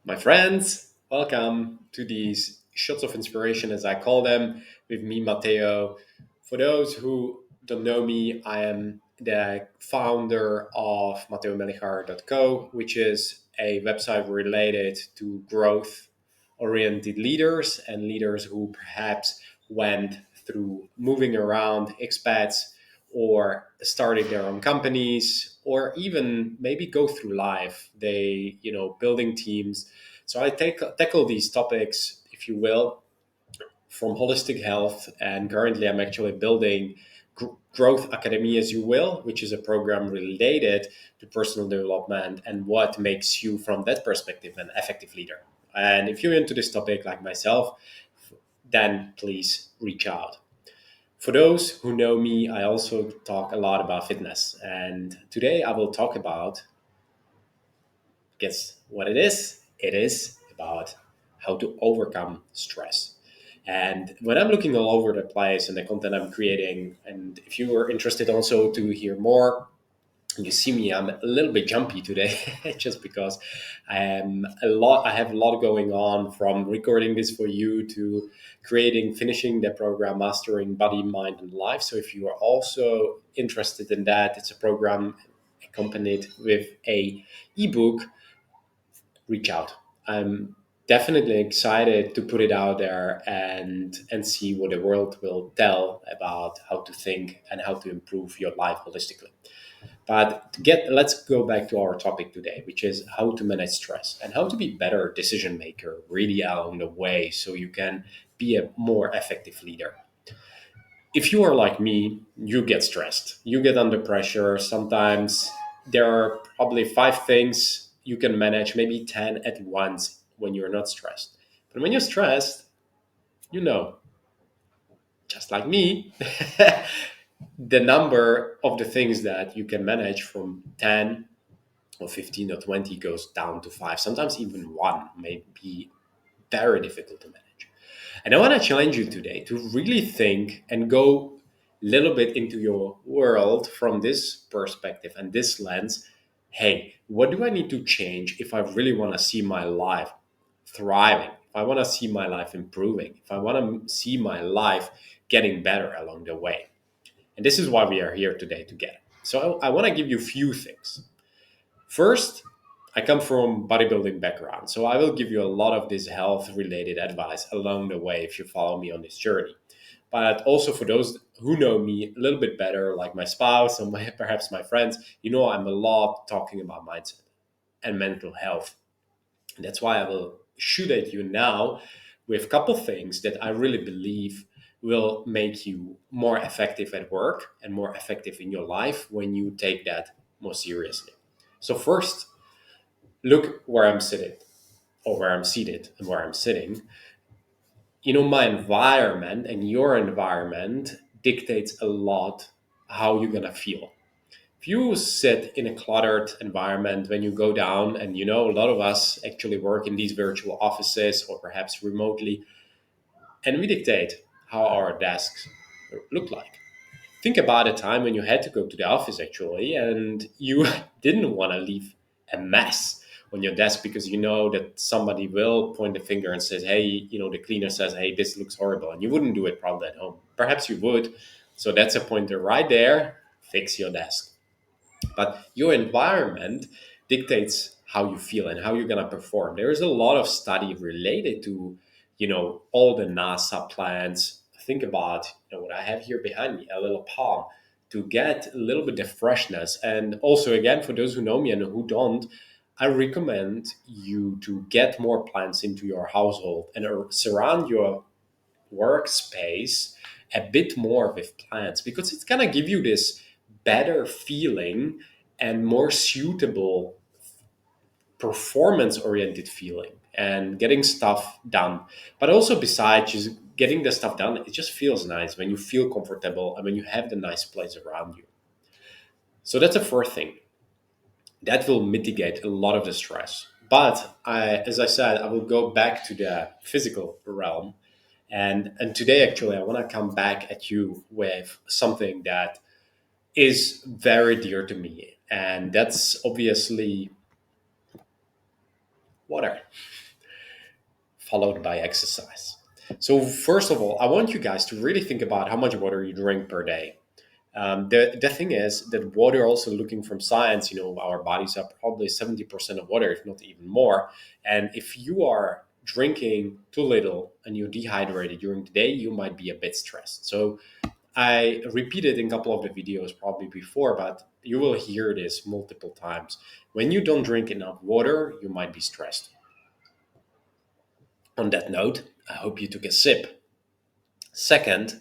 My friends, welcome to these shots of inspiration, as I call them, with me, Matteo. For those who don't know me, I am the founder of MatteoMelichar.co, which is a website related to growth oriented leaders and leaders who perhaps went through moving around expats or started their own companies or even maybe go through life building teams. So I tackle these topics, if you will, from holistic health, and currently I'm actually building growth academy, as you will, which is a program related to personal development and what makes you from that perspective an effective leader. And if you're into this topic like myself, then please reach out. For those who know me, I also talk a lot about fitness. And today I will talk about, guess what it is? It is about how to overcome stress. And when I'm looking all over the place and the content I'm creating, and if you are interested also to hear more, you see me, I'm a little bit jumpy today just because I have a lot going on, from recording this for you to finishing the program Mastering Body, Mind and Life. So if you are also interested in that, it's a program accompanied with a ebook. Reach out. I'm definitely excited to put it out there and see what the world will tell about how to think and how to improve your life holistically. But let's go back to our topic today, which is how to manage stress and how to be better decision maker really along the way, so you can be a more effective leader. If you are like me, you get stressed, you get under pressure. Sometimes there are probably five things you can manage, maybe 10 at once when you're not stressed. But when you're stressed, you know, just like me, the number of the things that you can manage from 10 or 15 or 20 goes down to five, sometimes even one may be very difficult to manage. And I want to challenge you today to really think and go a little bit into your world from this perspective and this lens. Hey, what do I need to change if I really want to see my life thriving? If I want to see my life improving, if I want to see my life getting better along the way. And this is why we are here today together. So I want to give you a few things. First, I come from bodybuilding background, so I will give you a lot of this health related advice along the way if you follow me on this journey. But also for those who know me a little bit better, like my spouse or perhaps my friends, I'm a lot talking about mindset and mental health. And that's why I will shoot at you now with a couple things that I really believe will make you more effective at work and more effective in your life when you take that more seriously. So first, look where I'm sitting, or where I'm seated and where I'm sitting. My environment and your environment dictates a lot how you're going to feel. If you sit in a cluttered environment, when you go down, and a lot of us actually work in these virtual offices or perhaps remotely, and we dictate how our desks look like. Think about a time when you had to go to the office actually, and you didn't want to leave a mess on your desk because you know that somebody will point the finger and says, hey, the cleaner says, hey, this looks horrible. And you wouldn't do it probably at home. Perhaps you would. So that's a pointer right there. Fix your desk. But your environment dictates how you feel and how you're going to perform. There is a lot of study related to, all the NASA plans. Think about, what I have here behind me, a little palm, to get a little bit of freshness. And also, again, for those who know me and who don't, I recommend you to get more plants into your household and surround your workspace a bit more with plants, because it's going to give you this better feeling and more suitable performance oriented feeling and getting stuff done. But also, besides just getting the stuff done, it just feels nice when you feel comfortable and when you have the nice place around you. So that's the first thing that will mitigate a lot of the stress. But as I said, I will go back to the physical realm. And today, actually, I want to come back at you with something that is very dear to me. And that's obviously water, followed by exercise. So first of all, I want you guys to really think about how much water you drink per day. The thing is that water, also looking from science, our bodies are probably 70% of water, if not even more. And if you are drinking too little and you're dehydrated during the day, you might be a bit stressed. So I repeated in a couple of the videos probably before, but you will hear this multiple times. When you don't drink enough water, you might be stressed. On that note, I hope you took a sip. Second,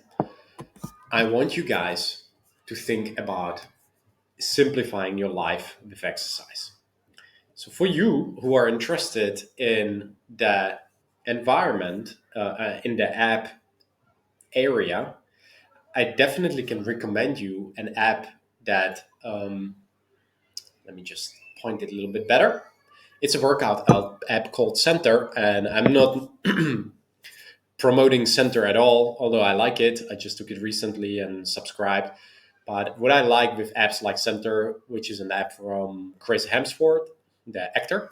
I want you guys to think about simplifying your life with exercise. So, for you who are interested in the environment, in the app area, I definitely can recommend you an app that, let me just point it a little bit better. It's a workout app called Center, and I'm not promoting Center at all, although I like it. I just took it recently and subscribed. But what I like with apps like Center, which is an app from Chris Hemsworth, the actor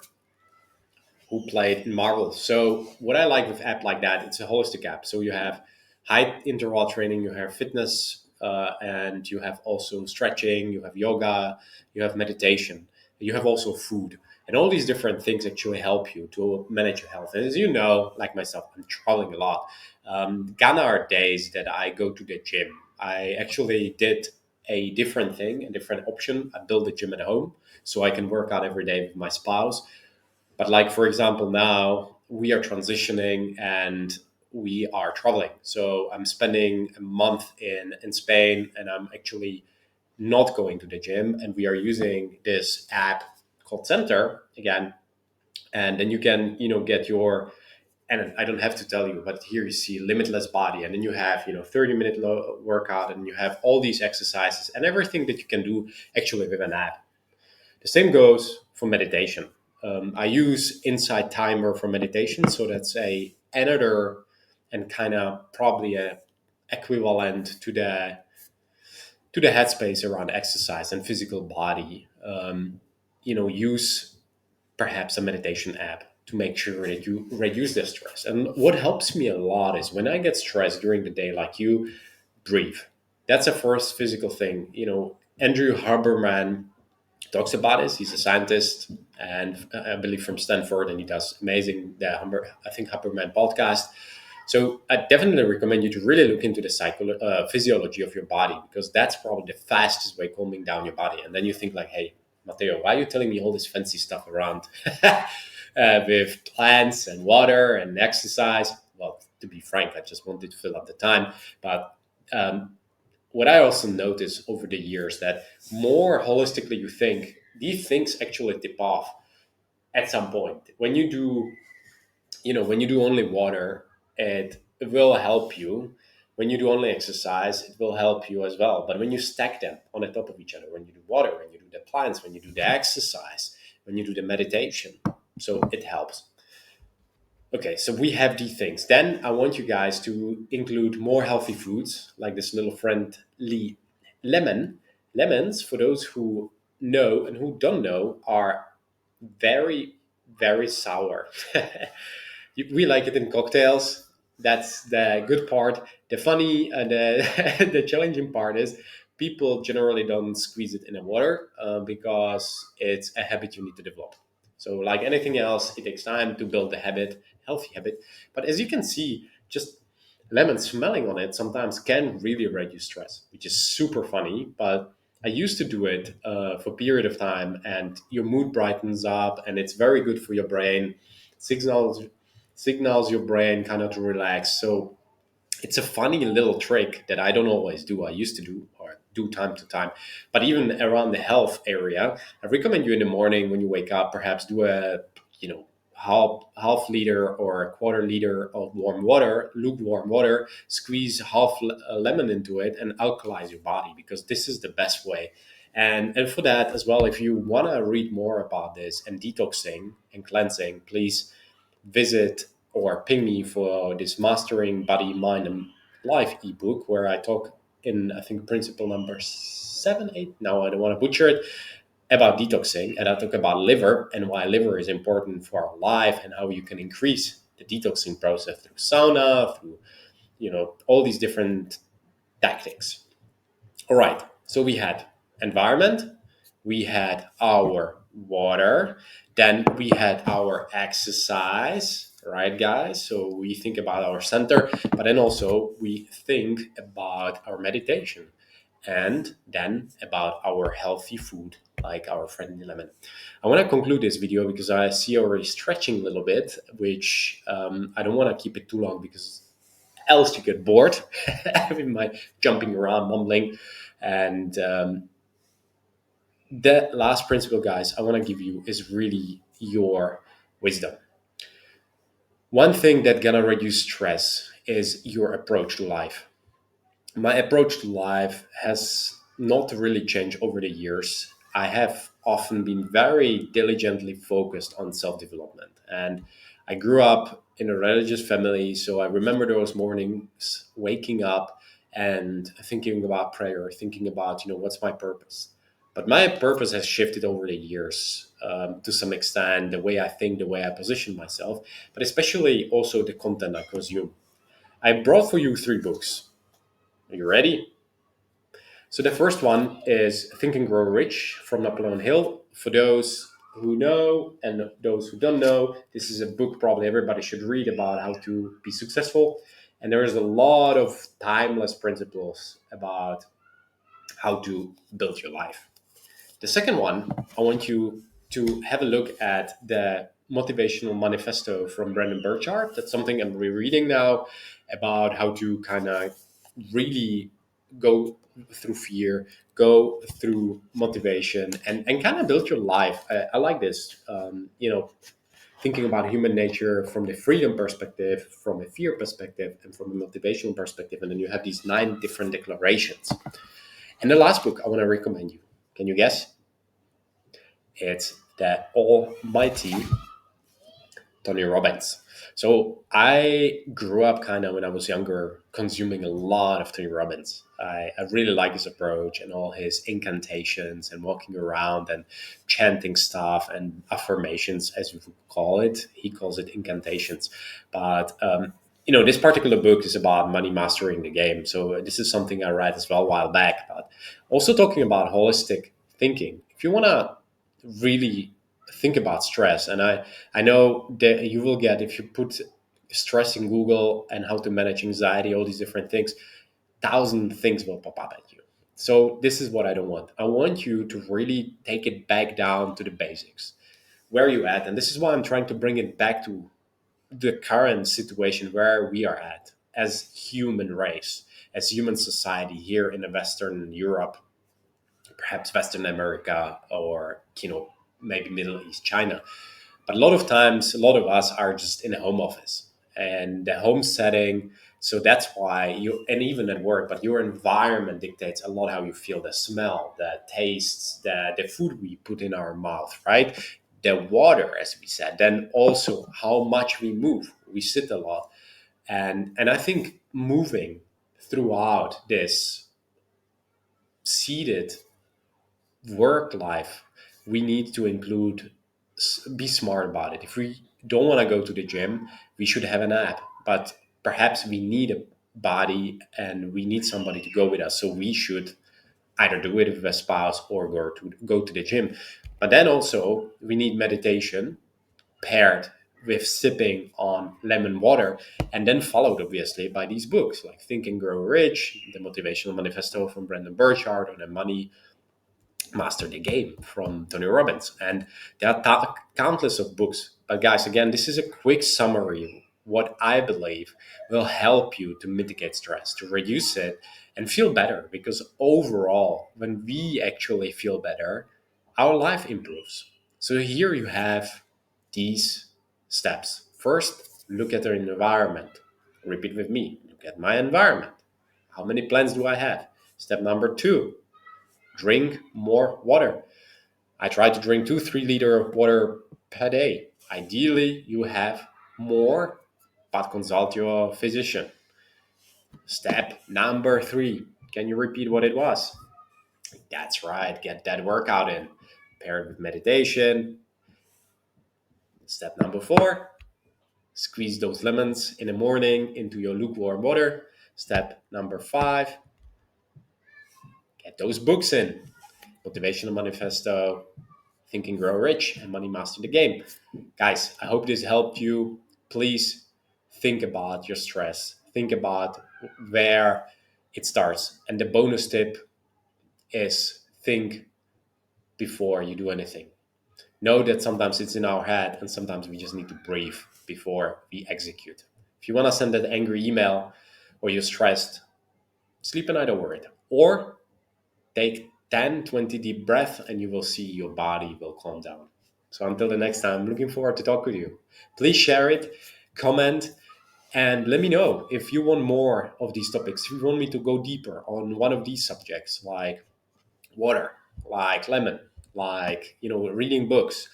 who played in Marvel. So what I like with app like that, it's a holistic app. So you have high interval training, you have fitness, and you have also stretching, you have yoga, you have meditation, you have also food. And all these different things actually help you to manage your health. And as you know, like myself, I'm traveling a lot. Gone are days that I go to the gym. I actually did a different thing, a different option. I built a gym at home so I can work out every day with my spouse. But like for example, now we are transitioning and we are traveling. So I'm spending a month in Spain and I'm actually not going to the gym. And we are using this app called Center again. And then you can, get your, and I don't have to tell you, but here you see limitless body. And then you have, 30-minute workout and you have all these exercises and everything that you can do actually with an app. The same goes for meditation. I use Insight Timer for meditation, so that's another and kind of probably a equivalent to the headspace around exercise and physical body. Use perhaps a meditation app to make sure that you reduce the stress. And what helps me a lot is when I get stressed during the day, like you, breathe. That's the first physical thing. Andrew Haberman talks about this. He's a scientist, and I believe from Stanford, and he does amazing I think Haberman podcast. So I definitely recommend you to really look into the physiology of your body because that's probably the fastest way calming down your body. And then you think like, hey, Matteo, why are you telling me all this fancy stuff around with plants and water and exercise? Well, to be frank, I just wanted to fill up the time, but um, what I also notice over the years that more holistically you think, these things actually tip off at some point. When you do only water, it will help you. When you do only exercise, it will help you as well. But when you stack them on the top of each other, when you do water, when you do the plants, when you do the exercise, when you do the meditation, so it helps. Okay, so we have these things. Then I want you guys to include more healthy foods, like this little friendly lemon. Lemons, for those who know and who don't know, are very, very sour. We like it in cocktails. That's the good part. The funny and the challenging part is people generally don't squeeze it in the water because it's a habit you need to develop. So, like anything else, it takes time to build a habit, healthy habit. But as you can see, just lemon smelling on it sometimes can really reduce stress, which is super funny. But I used to do it for a period of time, and your mood brightens up, and it's very good for your brain. Signals signals your brain kind of to relax. So it's a funny little trick that I don't always do. I used to do or do time to time. But even around the health area, I recommend you in the morning when you wake up, perhaps do a half liter or a quarter liter of warm water, lukewarm water, squeeze half a lemon into it and alkalize your body because this is the best way. And for that as well, if you want to read more about this and detoxing and cleansing, please visit or ping me for this Mastering Body, Mind, and Life ebook, where I talk in, I think, principle number 7, 8. Now, I don't want to butcher it. about detoxing, and I talk about liver and why liver is important for our life and how you can increase the detoxing process through sauna, through all these different tactics. All right. So we had environment, we had our water, then we had our exercise, right, guys? So we think about our center, but then also we think about our meditation and then about our healthy food, like our friendly lemon. I want to conclude this video because I see already stretching a little bit, which I don't want to keep it too long because else you get bored having my jumping around, mumbling. And the last principle, guys, I want to give you is really your wisdom. One thing that gonna reduce stress is your approach to life. My approach to life has not really changed over the years. I have often been very diligently focused on self development. And I grew up in a religious family, so I remember those mornings waking up and thinking about prayer, thinking about, what's my purpose. But my purpose has shifted over the years to some extent, the way I think, the way I position myself, but especially also the content I consume. I brought for you three books. Are you ready? So the first one is Think and Grow Rich from Napoleon Hill. For those who know and those who don't know, this is a book probably everybody should read about how to be successful. And there is a lot of timeless principles about how to build your life. The second one, I want you to have a look at the motivational manifesto from Brandon Burchard. That's something I'm rereading now about how to kind of really go through fear, go through motivation, and kind of build your life. I like this. Thinking about human nature from the freedom perspective, from a fear perspective, and from a motivational perspective. And then you have these 9 different declarations. And the last book I want to recommend you. Can you guess? It's the almighty Tony Robbins. So I grew up kind of when I was younger, consuming a lot of Tony Robbins. I really like his approach and all his incantations and walking around and chanting stuff and affirmations, as you would call it. He calls it incantations. But, this particular book is about money mastering the game. So this is something I read as well a while back. But also talking about holistic thinking. If you want to really think about stress, and I know that you will get, if you put stress in Google and how to manage anxiety, all these different things, 1,000 things will pop up at you. So this is what I don't want. I want you to really take it back down to the basics. Where are you at? And this is why I'm trying to bring it back to the current situation where we are at as human race, as human society here in the Western Europe, perhaps Western America, or maybe Middle East, China. But a lot of times, a lot of us are just in a home office and the home setting. So that's why you, and even at work, but your environment dictates a lot how you feel, the smell, the tastes, the food we put in our mouth, right? The water, as we said, then also how much we move. We sit a lot. And I think moving throughout this seated work life, we need to include, be smart about it. If we don't want to go to the gym, we should have an app. But perhaps we need a body and we need somebody to go with us. So we should either do it with a spouse or go to the gym. But then also we need meditation paired with sipping on lemon water, and then followed obviously by these books like Think and Grow Rich, the Motivational Manifesto from Brandon Burchard, or the Money Master the Game from Tony Robbins. And there are countless of books. But guys, again, this is a quick summary. What I believe will help you to mitigate stress, to reduce it, and feel better. Because overall, when we actually feel better, our life improves. So here you have these steps. First, look at your environment. Repeat with me. Look at my environment. How many plants do I have? Step number 2, drink more water. I try to drink 2-3 liter of water per day. Ideally, you have more, but consult your physician. Step number 3. Can you repeat what it was? That's right, get that workout in. pair it with meditation. Step number 4, squeeze those lemons in the morning into your lukewarm water. Step number 5, get those books in. Motivational Manifesto, Think and Grow Rich, and Money Master the Game. Guys, I hope this helped you. Please think about your stress. Think about where it starts. And the bonus tip is think before you do anything. Know that sometimes it's in our head and sometimes we just need to breathe before we execute. If you want to send that angry email or you're stressed, sleep a night over it. Or take 10, 20 deep breaths and you will see your body will calm down. So until the next time, I'm looking forward to talk with you. Please share it, comment, and let me know if you want more of these topics. If you want me to go deeper on one of these subjects, like water, like lemon, like reading books,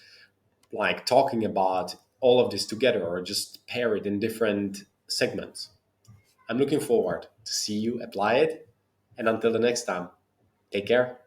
like talking about all of this together, or just pair it in different segments. I'm looking forward to see you apply it. And until the next time, take care.